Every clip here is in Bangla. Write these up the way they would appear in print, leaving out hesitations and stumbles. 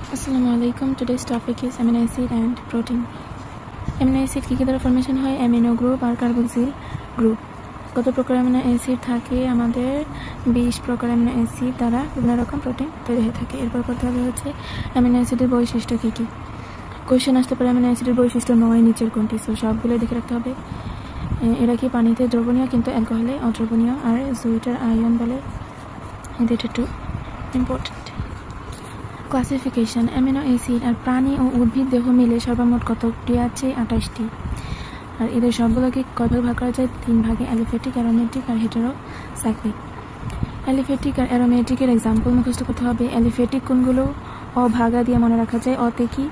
Assalamualaikum. Today's topic is amino acid and protein. Amino acid কি দ্বারা ফরমেশন হয়? অ্যামিনো গ্রুপ আর কার্বক্সিল গ্রুপ। কত প্রকার অ্যামিনো অ্যাসিড থাকে? আমাদের 20 প্রকার অ্যামিনো অ্যাসিড দ্বারা বিভিন্ন রকম প্রোটিন তৈরি হয়ে থাকে। এরপর করতে হবে হচ্ছে অ্যামিনো অ্যাসিডের বৈশিষ্ট্য কী কী। কোয়েশ্চেন আসতে পারে অ্যামিনো অ্যাসিডের বৈশিষ্ট্য 9 নিচের কোনটি? সো সবগুলো দেখে রাখতে হবে। এরা কি পানিতে দ্রবণীয় কিন্তু অ্যালকোহলে অদ্রবণীয়, আর জুইটার আয়ন বলে। এটা একটু ইম্পর্টেন্ট। ক্লাসিফিকেশন, অ্যামিনো অ্যাসিড আর প্রাণী ও উদ্ভিদ দেহ মিলে সর্বমোট কতটি আছে? 28টি। আর এদের সবগুলোকে কয় ভাগে ভাগ করা যায়? 3 ভাগে, অ্যালিফ্যাটিক, অ্যারোমেটিক আর হেটেরোসাইক্লিক। অ্যালিফ্যাটিক আর অ্যারোমেটিকের এক্সাম্পল মুখস্থ করতে হবে। অ্যালিফ্যাটিক কোনগুলো? অ ভাগা দিয়ে মনে রাখা যায়। অতে কি?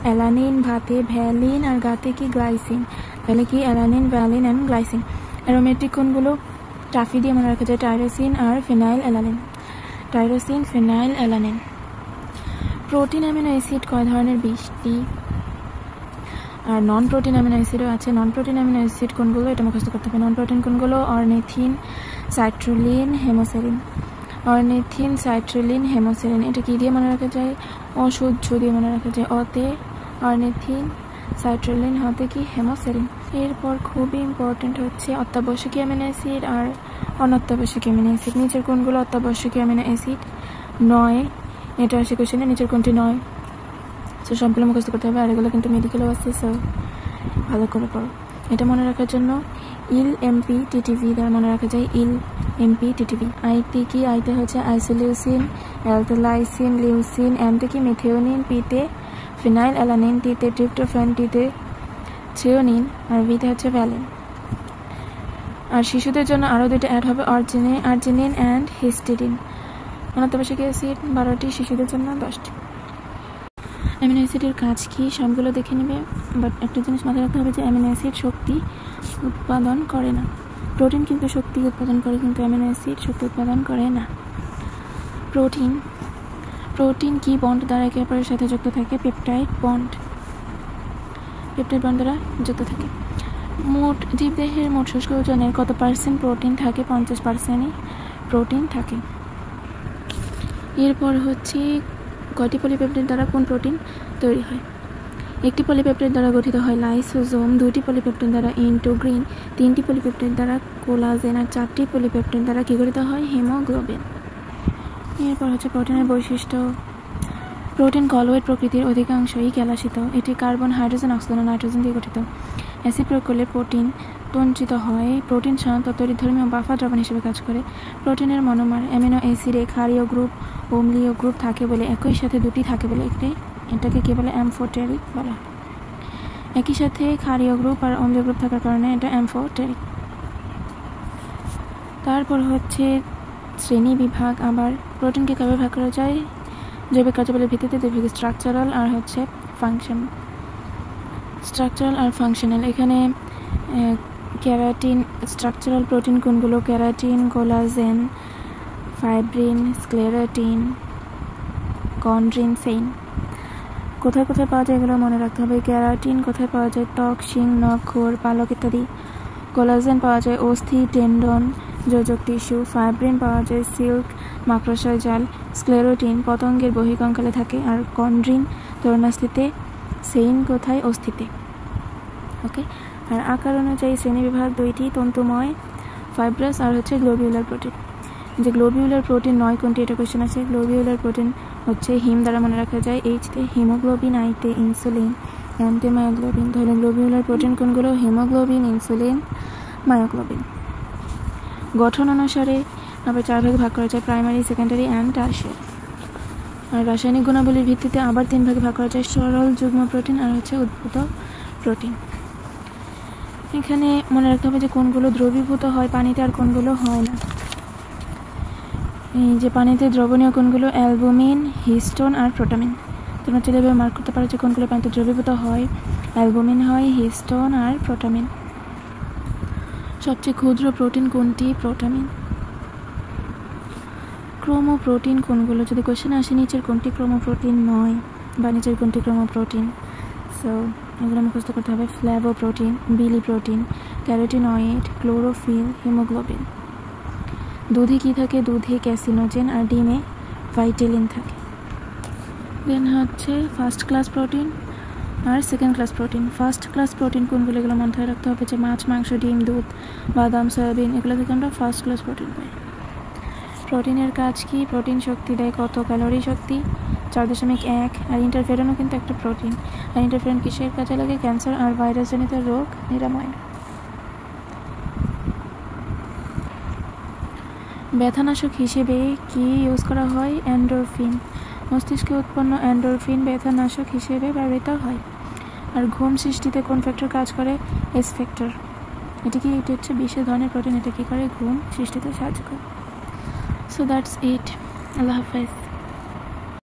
অ্যালানিন, ভাতে ভ্যালিন আর গাতে কি? গ্লাইসিন। তাহলে কি? Alanine, valine and glycine. Aromatic কোনগুলো? টাফি দিয়ে মনে রাখা যায়। টাইরোসিন আর phenyl alanine. Tyrosine, phenyl alanine. Protein amino acid কয় ধরনের? 20টি। আর নন প্রোটিন অ্যামিনো অ্যাসিডও আছে। নন প্রোটিন অ্যামিনো অ্যাসিড কোনগুলো? এটা মুখস্থ করতে হবে। নন প্রোটিন কোনগুলো? অরনিথিন, সাইট্রুলিন, হেমোসেরিন। অরনিথিন, সাইট্রুলিন, হেমোসেরিন। এটা কি দিয়ে মনে রাখা যায়? অসহ্য দিয়ে মনে রাখা যায়। অতে অরনিথিন, সাইট্রুলিন, হতে কি? হেমোসেরিন। এরপর খুবই ইম্পর্টেন্ট হচ্ছে অত্যাবশ্যকীয় অ্যামিনো অ্যাসিড আর অনত্যাবশ্যকীয় অ্যামিনো অ্যাসিড। নিচের কোনগুলো অত্যাবশ্যকীয় অ্যামিনো অ্যাসিড? 9। এটা আসে কোশ্চেনে, নিচের কোনটি 9? সো সবগুলো মুখস্থ করতে হবে। আর এগুলো কিন্তু মেডিকেলও আছে, সো ভালো করে পড়ো। এটা মনে রাখার জন্য ইল এমপি টিটিভি দ্বারা মনে রাখা যায়। ইল এমপি টিটিভি। আইতে কি? আইতে হচ্ছে আইসোলিউসিন, এলতে লাইসিন, লিউসিন। এমতে কি? মিথিওনিন। পিতে ফিনাইল অ্যালানিন। টিতে ট্রিপ্টোফ্যান। টিতে থ্রিওনিন। আর ভিতে হচ্ছে ভ্যালিন। আর শিশুদের জন্য আরও 2টা অ্যাড হবে, আর্জিনিন অ্যান্ড হিস্টিডিন। অনত্যাবশ্যকীয় অ্যাসিড 12টি, শিশুদের জন্য 10টি। অ্যামিনো অ্যাসিডের কাজ কি? সবগুলো দেখে নেবে, বাট একটা জিনিস মাথায় রাখতে হবে যে অ্যামিনো অ্যাসিড শক্তি উৎপাদন করে না। প্রোটিন কিন্তু শক্তি উৎপাদন করে, কিন্তু অ্যামিনো অ্যাসিড শক্তি উৎপাদন করে না। প্রোটিন কি বন্ড দ্বারা একে অপরের সাথে যুক্ত থাকে? Peptide bond. পেপটাইড বন্ড দ্বারা যুক্ত থাকে। মোট জীবদেহের মোট শুষ্ক ওজনের কত পার্সেন্ট প্রোটিন থাকে? 50%ই প্রোটিন থাকে। এরপর হচ্ছে কয়টি পলিপেপটাইড দ্বারা কোন প্রোটিন তৈরি হয়? একটি পলিপেপটাইড দ্বারা গঠিত হয় লাইসোজোম, 2টি পলিপেপটাইড দ্বারা ইন্টিগ্রিন, 3টি পলিপেপটাইড দ্বারা কোলাজেন আর 4টি পলিপেপটাইড দ্বারা কি গঠিত হয়? হিমোগ্লোবিন। এরপর হচ্ছে প্রোটিনের বৈশিষ্ট্য। প্রোটিন কলয়েড প্রকৃতির, অধিকাংশই কেলাসিত। এটি কার্বন, হাইড্রোজেন, অক্সিজেন ও নাইট্রোজেন দিয়ে গঠিত। অ্যাসিড প্রয়োগ করলে প্রোটিন তঞ্চিত হয়। প্রোটিন সাধারণত তড়িৎধর্মী ও বাফার দ্রবণ হিসেবে কাজ করে। প্রোটিনের মনোমার। অ্যামিনো অ্যাসিডে ক্ষারীয় গ্রুপ ও অম্লীয় গ্রুপ থাকে বলে, একই সাথে 2টি থাকে বলে এটাকে কি বলে? অ্যামফোটেরিক বলা হয়। একই সাথে ক্ষারীয় গ্রুপ আর অম্লীয় গ্রুপ থাকার কারণে এটা অ্যামফোটেরিক। তারপর হচ্ছে শ্রেণী বিভাগ। আবার প্রোটিনকে কবে ভাগ করা যায়? জৈবিক কার্যাবলীর ভিত্তিতে 2 ভাগে, স্ট্রাকচারাল আর হচ্ছে ফাংশন। স্ট্রাকচারাল আর ফাংশনাল। এখানে ক্যারাটিন, স্ট্রাকচারাল প্রোটিন কোনগুলো? Keratin, collagen, fibrin, sclerotin, chondrin, zein. কোথায় কোথায় পাওয়া যায় এগুলো মনে রাখতে হবে। ক্যারাটিন কোথায় পাওয়া যায়? ত্বক, শিং, নখ, ঘোর, পালক ইত্যাদি। কোলাজেন পাওয়া যায় অস্থি, টেন্ডন, যোজক টিস্যু। ফাইব্রিন পাওয়া যায় সিল্ক, মাকড়সার জাল। স্ক্লেরোটিন পতঙ্গের বহিঃকঙ্কালে থাকে। আর কন্ড্রিন তরুণাস্থিতে। সেইন কোথায়? অস্থিতে। ওকে। আর আকার অনুযায়ী শ্রেণীবিভাগ 2টি, তন্তুময়, ফাইব্রাস আর হচ্ছে গ্লোবিউলার প্রোটিন। যে গ্লোবিউলার প্রোটিন 9 কোনটি? এটা কোয়েশ্চেন আছে। গ্লোবিউলার প্রোটিন হচ্ছে হিম দ্বারা মনে রাখা যায়। এইচতে হিমোগ্লোবিন, আইতে ইনসুলিন, এমতে মায়োগ্লোবিন। তাহলে গ্লোবিউলার প্রোটিন কোনগুলো? Haemoglobin, insulin, myoglobin. গঠন অনুসারে আবার 4 ভাগে ভাগ করা যায়, প্রাইমারি, সেকেন্ডারি অ্যান্ড টারশিয়ারি। আর রাসায়নিক গুণাবলীর ভিত্তিতে আবার 3 ভাগে ভাগ করা যায়, সরল, যুগ্ম প্রোটিন আর হচ্ছে উদ্ভূত প্রোটিন। এখানে মনে রাখতে হবে যে কোনগুলো দ্রবীভূত হয় পানিতে আর কোনগুলো হয় না। এই যে পানিতে দ্রবণীয় কোনগুলো? অ্যালবুমিন, হিস্টোন আর প্রোটামিন। তোমরা চলে এভাবে মার্ক করতে পারো যে কোনগুলো পানিতে দ্রবীভূত হয়। অ্যালবুমিন হয়, হিস্টোন আর প্রোটামিন। সবচেয়ে ক্ষুদ্র প্রোটিন কোনটি? প্রোটামিন। ক্রোমোপ্রোটিন কোনগুলো? যদি কোশ্চেন আসে নিচের কোনটি ক্রোমোপ্রোটিন নয়, বা নিচের কোনটি ক্রোমোপ্রোটিন? সো এগুলো মুখস্থ করতে হবে। ফ্ল্যাভোপ্রোটিন, বিলিপ্রোটিন, ক্যারোটিনয়েড, ক্লোরোফিল, হিমোগ্লোবিন। দুধে কি থাকে? দুধে ক্যাসিনোজেন আর ডিমে ভাইটেলিন থাকে। দেন হচ্ছে ফার্স্ট ক্লাস প্রোটিন আর second class protein. First class protein কোনগুলো, এগুলো মাথায় রাখতে হবে যে মাছ, মাংস, ডিম, দুধ, বাদাম, সয়াবিন, এগুলো থেকে আমরা ফার্স্ট ক্লাস প্রোটিন পাই। প্রোটিনের কাজ কি? প্রোটিন শক্তি দেয় কত? ক্যালোরি শক্তি 4.1। আর ইন্টারফেরনও কিন্তু একটা প্রোটিন। আর ইন্টারফেরন কিসের কাজে লাগে? ক্যান্সার আর ভাইরাসজনিত রোগ নিরাময়। ব্যথানাশক হিসেবে কি ইউজ করা হয়? এন্ডোরফিন। মস্তিষ্কে উৎপন্ন এন্ডোরফিন ব্যথানাশক হিসেবে ব্যবহৃত হয়। আর ঘুম সৃষ্টিতে কোন ফ্যাক্টর কাজ করে? S factor. এটা হচ্ছে বিশেষ ধরনের প্রোটিন। এটা কি করে? ঘুম সৃষ্টিতে সাহায্য করে। So that's it. আল্লাহ হাফেজ।